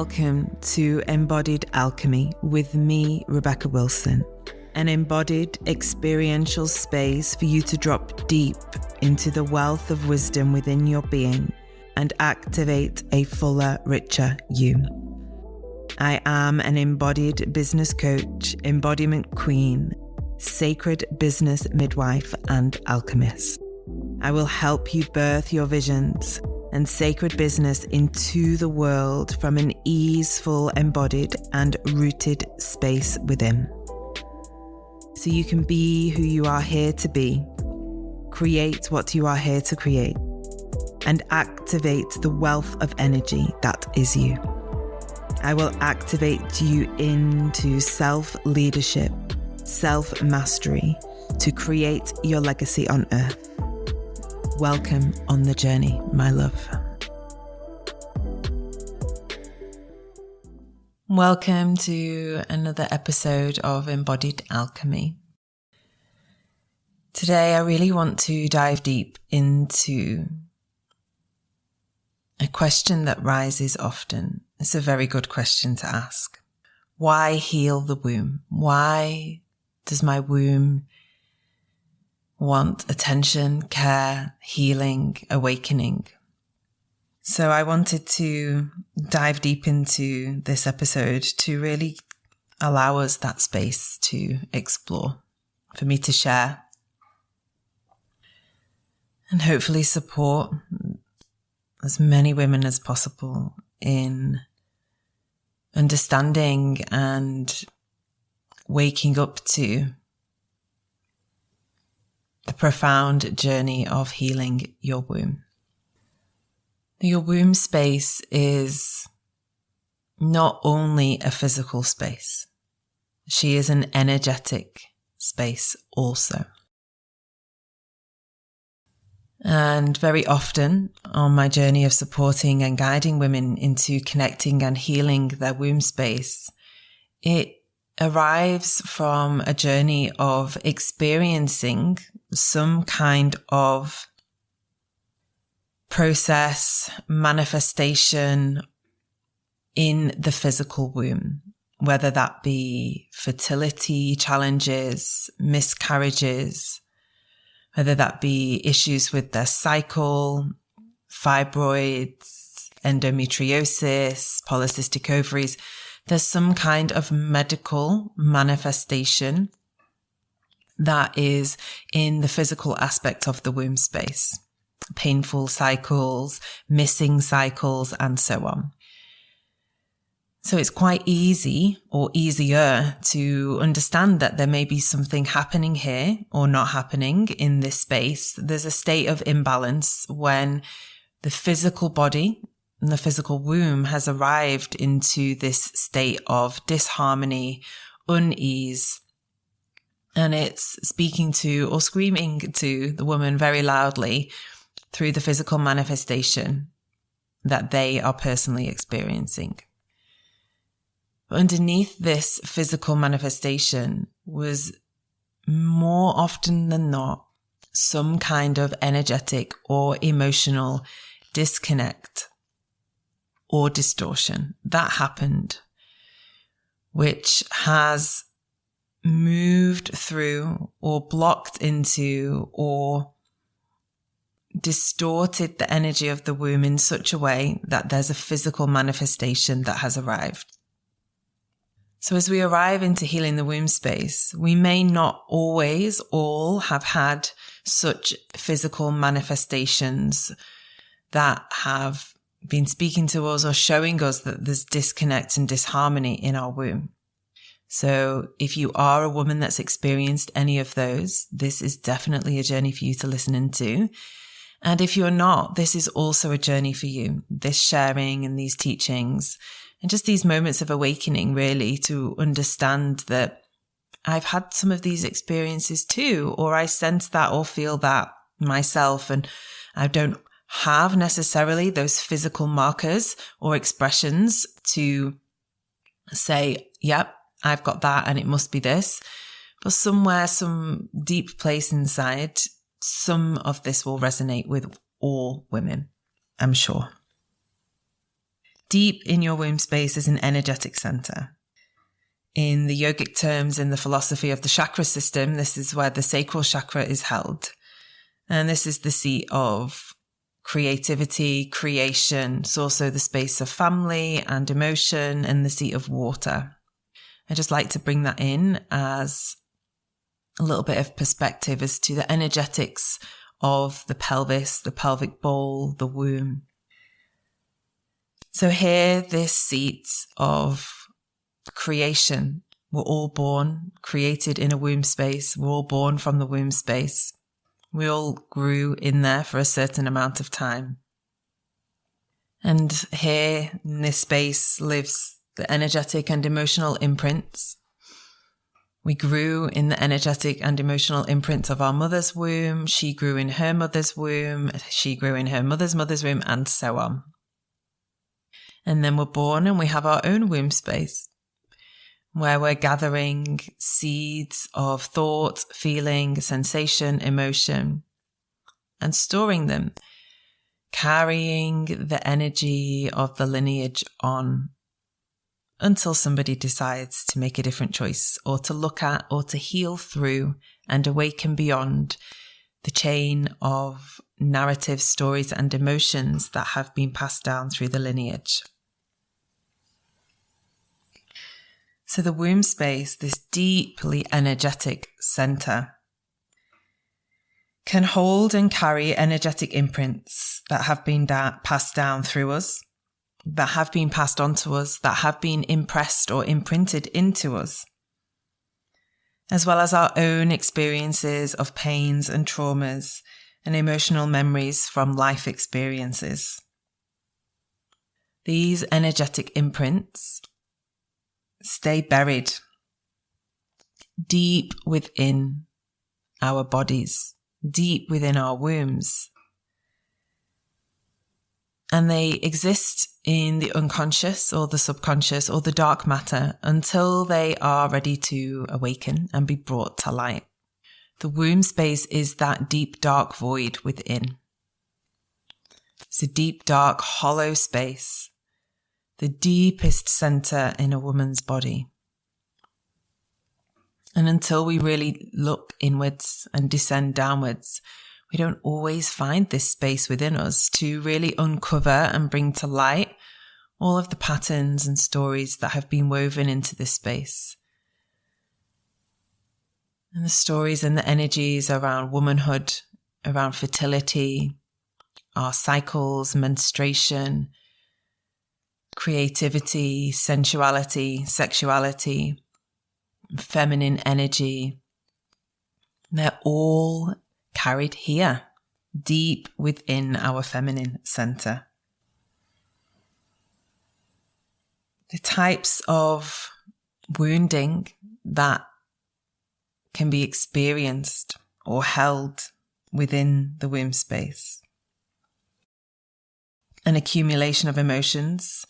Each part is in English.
welcome to Embodied Alchemy with me, Rebecca Wilson, an embodied experiential space for you to drop deep into the wealth of wisdom within your being and activate a fuller, richer you. I am an embodied business coach, embodiment queen, sacred business midwife, and alchemist. I will help you birth your visions and sacred business into the world from an easeful, embodied, and rooted space within. So you can be who you are here to be, create what you are here to create, and activate the wealth of energy that is you. I will activate you into self-leadership, self-mastery to create your legacy on earth. Welcome on the journey, my love. Welcome to another episode of Embodied Alchemy. Today, I really want to dive deep into a question that rises often. It's a very good question to ask. Why heal the womb? Why does my womb want attention, care, healing, awakening? So I wanted to dive deep into this episode to really allow us that space to explore, for me to share, and hopefully support as many women as possible in understanding and waking up to the profound journey of healing your womb. Your womb space is not only a physical space. She is an energetic space also. And very often on my journey of supporting and guiding women into connecting and healing their womb space, it arrives from a journey of experiencing some kind of process, manifestation in the physical womb, whether that be fertility challenges, miscarriages, whether that be issues with their cycle, fibroids, endometriosis, polycystic ovaries. There's some kind of medical manifestation that is in the physical aspect of the womb space. Painful cycles, missing cycles, and so on. So it's quite easy or easier to understand that there may be something happening here or not happening in this space. There's a state of imbalance when the physical body and the physical womb has arrived into this state of disharmony, unease, and it's speaking to or screaming to the woman very loudly through the physical manifestation that they are personally experiencing. But underneath this physical manifestation was more often than not some kind of energetic or emotional disconnect or distortion that happened, which has moved through or blocked into or distorted the energy of the womb in such a way that there's a physical manifestation that has arrived. So as we arrive into healing the womb space, we may not always all have had such physical manifestations that have been speaking to us or showing us that there's disconnect and disharmony in our womb. So if you are a woman that's experienced any of those, this is definitely a journey for you to listen into. And if you're not, this is also a journey for you. This sharing and these teachings and just these moments of awakening, really, to understand that I've had some of these experiences too, or I sense that or feel that myself, and I don't have necessarily those physical markers or expressions to say, yep, I've got that and it must be this. But somewhere, some deep place inside, some of this will resonate with all women, I'm sure. Deep in your womb space is an energetic center. In the yogic terms, in the philosophy of the chakra system, this is where the sacral chakra is held. And this is the seat of creativity, creation. It's also the space of family and emotion, and the seat of water. I just like to bring that in as a little bit of perspective as to the energetics of the pelvis, the pelvic bowl, the womb. So here, this seat of creation, we're all born, created in a womb space. We're all born from the womb space. We all grew in there for a certain amount of time. And here in this space lives the energetic and emotional imprints. We grew in the energetic and emotional imprints of our mother's womb. She grew in her mother's womb. She grew in her mother's womb, and so on. And then we're born and we have our own womb space, where we're gathering seeds of thought, feeling, sensation, emotion, and storing them, carrying the energy of the lineage on until somebody decides to make a different choice, or to look at, or to heal through and awaken beyond the chain of narratives, stories, and emotions that have been passed down through the lineage. So the womb space, this deeply energetic center, can hold and carry energetic imprints that have been passed down through us, that have been passed on to us, that have been impressed or imprinted into us, as well as our own experiences of pains and traumas and emotional memories from life experiences. These energetic imprints stay buried deep within our bodies, deep within our wombs. And they exist in the unconscious or the subconscious or the dark matter until they are ready to awaken and be brought to light. The womb space is that deep, dark void within. It's a deep, dark, hollow space, the deepest center in a woman's body. And until we really look inwards and descend downwards, we don't always find this space within us to really uncover and bring to light all of the patterns and stories that have been woven into this space. And the stories and the energies around womanhood, around fertility, our cycles, menstruation, creativity, sensuality, sexuality, feminine energy. They're all carried here, deep within our feminine center. The types of wounding that can be experienced or held within the womb space. An accumulation of emotions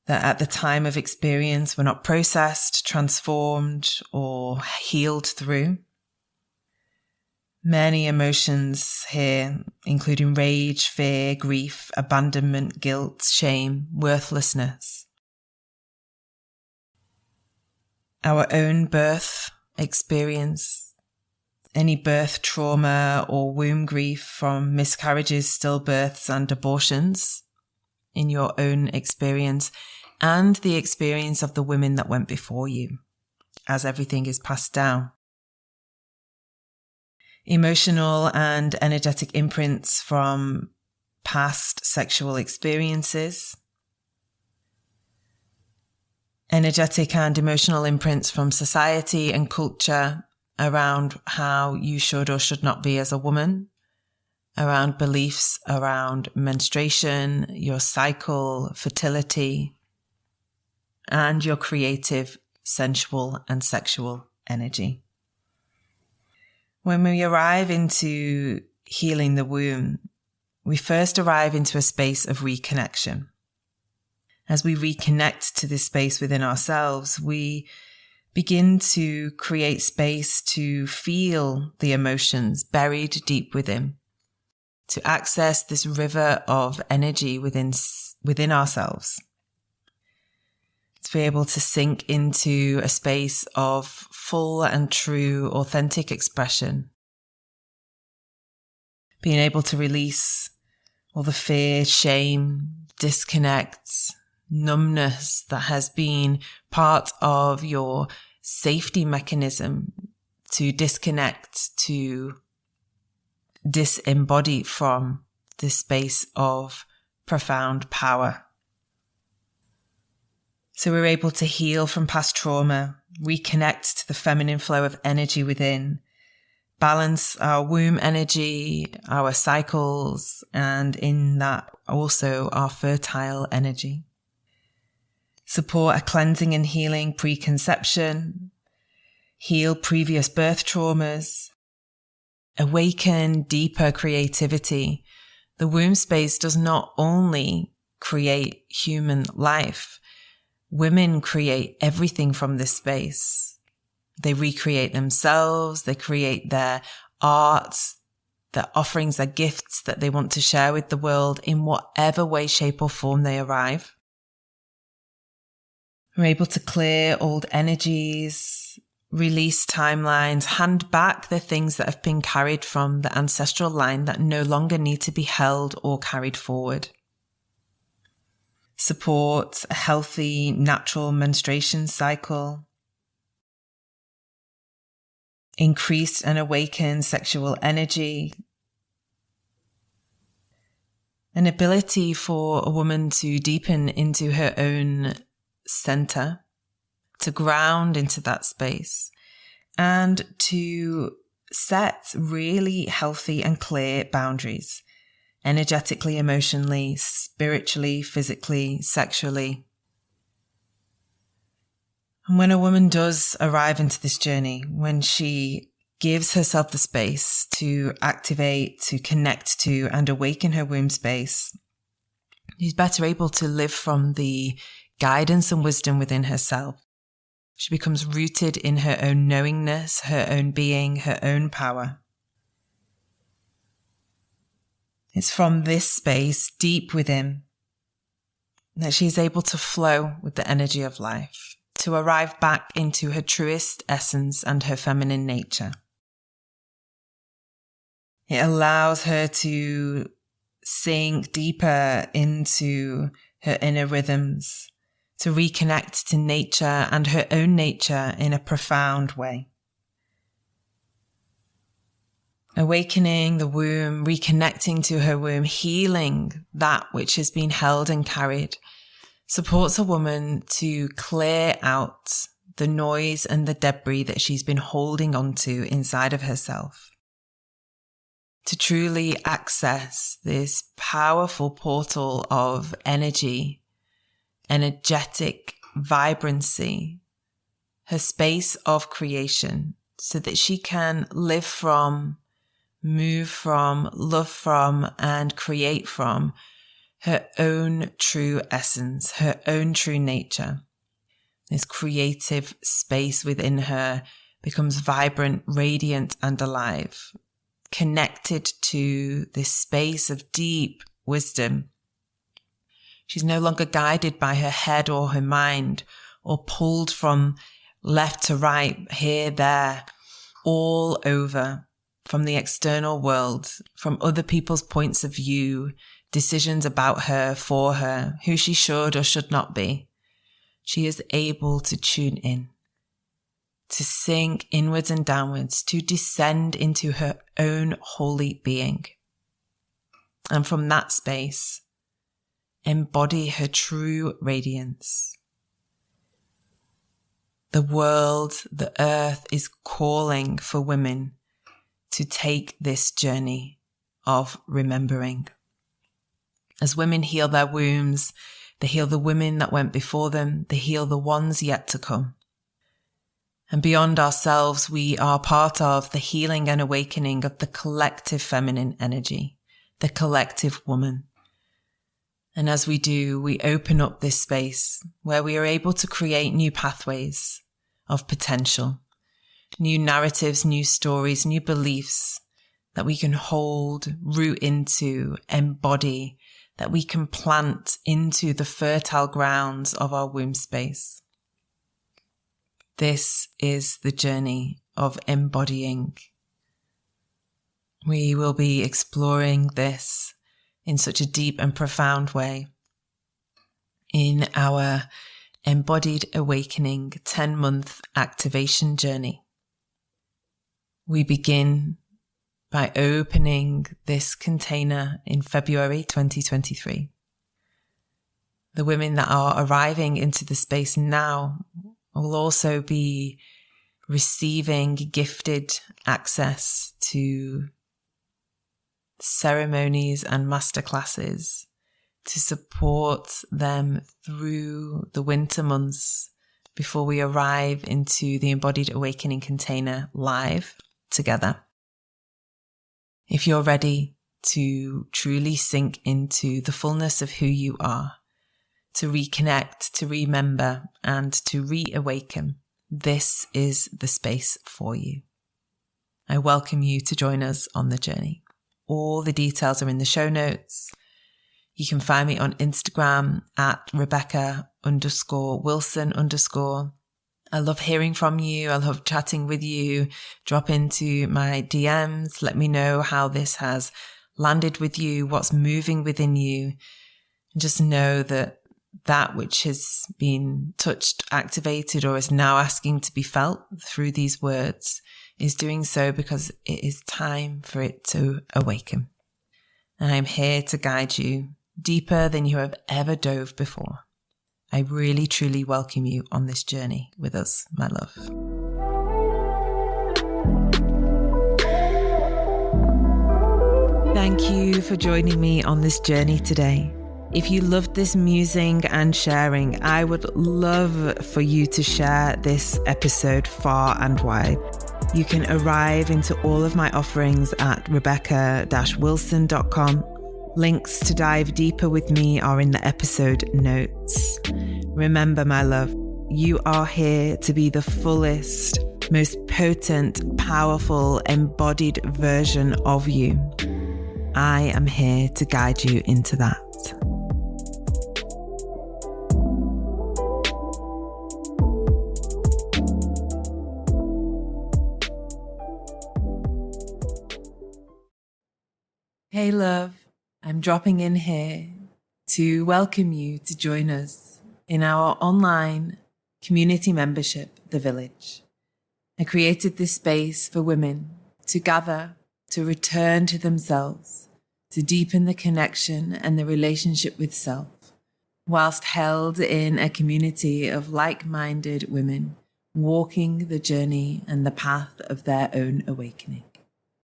that at the time of experience were not processed, transformed, or healed through. Many emotions here, including rage, fear, grief, abandonment, guilt, shame, worthlessness. Our own birth experience, any birth trauma or womb grief from miscarriages, stillbirths, and abortions in your own experience, and the experience of the women that went before you, as everything is passed down. Emotional and energetic imprints from past sexual experiences. Energetic and emotional imprints from society and culture around how you should or should not be as a woman, around beliefs around menstruation, your cycle, fertility, and your creative, sensual, and sexual energy. When we arrive into healing the womb, we first arrive into a space of reconnection. As we reconnect to this space within ourselves, we begin to create space to feel the emotions buried deep within. to access this river of energy within ourselves. To be able to sink into a space of full and true, authentic expression. Being able to release all the fear, shame, disconnect, numbness that has been part of your safety mechanism to disconnect, to disembody from this space of profound power. So we're able to heal from past trauma, reconnect to the feminine flow of energy within, balance our womb energy, our cycles, and in that also our fertile energy. Support a cleansing and healing preconception, heal previous birth traumas, awaken deeper creativity. The womb space does not only create human life. Women create everything from this space. They recreate themselves, they create their art, their offerings, their gifts that they want to share with the world in whatever way, shape or form they arrive. We're able to clear old energies, release timelines, hand back the things that have been carried from the ancestral line that no longer need to be held or carried forward. Support a healthy, natural menstruation cycle. Increased and awakened sexual energy. An ability for a woman to deepen into her own center, to ground into that space, and to set really healthy and clear boundaries. Energetically, emotionally, spiritually, physically, sexually. And when a woman does arrive into this journey, when she gives herself the space to activate, to connect to, and awaken her womb space, she's better able to live from the guidance and wisdom within herself. She becomes rooted in her own knowingness, her own being, her own power. It's from this space, deep within, that she's able to flow with the energy of life, to arrive back into her truest essence and her feminine nature. It allows her to sink deeper into her inner rhythms, to reconnect to nature and her own nature in a profound way. Awakening the womb, reconnecting to her womb, healing that which has been held and carried, supports a woman to clear out the noise and the debris that she's been holding onto inside of herself. To truly access this powerful portal of energy, energetic vibrancy, her space of creation, so that she can live from, move from, love from, and create from her own true essence, her own true nature. This creative space within her becomes vibrant, radiant, and alive, connected to this space of deep wisdom. She's no longer guided by her head or her mind, or pulled from left to right, here, there, all over, from the external world, from other people's points of view, decisions about her, for her, who she should or should not be. She is able to tune in, to sink inwards and downwards, to descend into her own holy being. And from that space, embody her true radiance. The world, the earth is calling for women to take this journey of remembering. As women heal their wombs, they heal the women that went before them, they heal the ones yet to come. And beyond ourselves, we are part of the healing and awakening of the collective feminine energy, the collective woman. And as we do, we open up this space where we are able to create new pathways of potential, new narratives, new stories, new beliefs that we can hold, root into, embody, that we can plant into the fertile grounds of our womb space. This is the journey of embodying. We will be exploring this in such a deep and profound way in our Embodied Awakening 10-month activation journey. We begin by opening this container in February 2023. The women that are arriving into the space now will also be receiving gifted access to ceremonies and masterclasses to support them through the winter months before we arrive into the Embodied Awakening container live together. If you're ready to truly sink into the fullness of who you are, to reconnect, to remember, and to reawaken, this is the space for you. I welcome you to join us on the journey. All the details are in the show notes. You can find me on Instagram at Rebecca_Wilson_. I love hearing from you. I love chatting with you. Drop into my DMs. Let me know how this has landed with you, what's moving within you. And just know that which has been touched, activated, or is now asking to be felt through these words is doing so because it is time for it to awaken. And I'm here to guide you deeper than you have ever dove before. I really, truly welcome you on this journey with us, my love. Thank you for joining me on this journey today. If you loved this musing and sharing, I would love for you to share this episode far and wide. You can arrive into all of my offerings at rebecca-wilson.com. Links to dive deeper with me are in the episode notes. Remember, my love, you are here to be the fullest, most potent, powerful, embodied version of you. I am here to guide you into that. Hey, love. I'm dropping in here to welcome you to join us in our online community membership, The Village. I created this space for women to gather, to return to themselves, to deepen the connection and the relationship with self, whilst held in a community of like-minded women walking the journey and the path of their own awakening.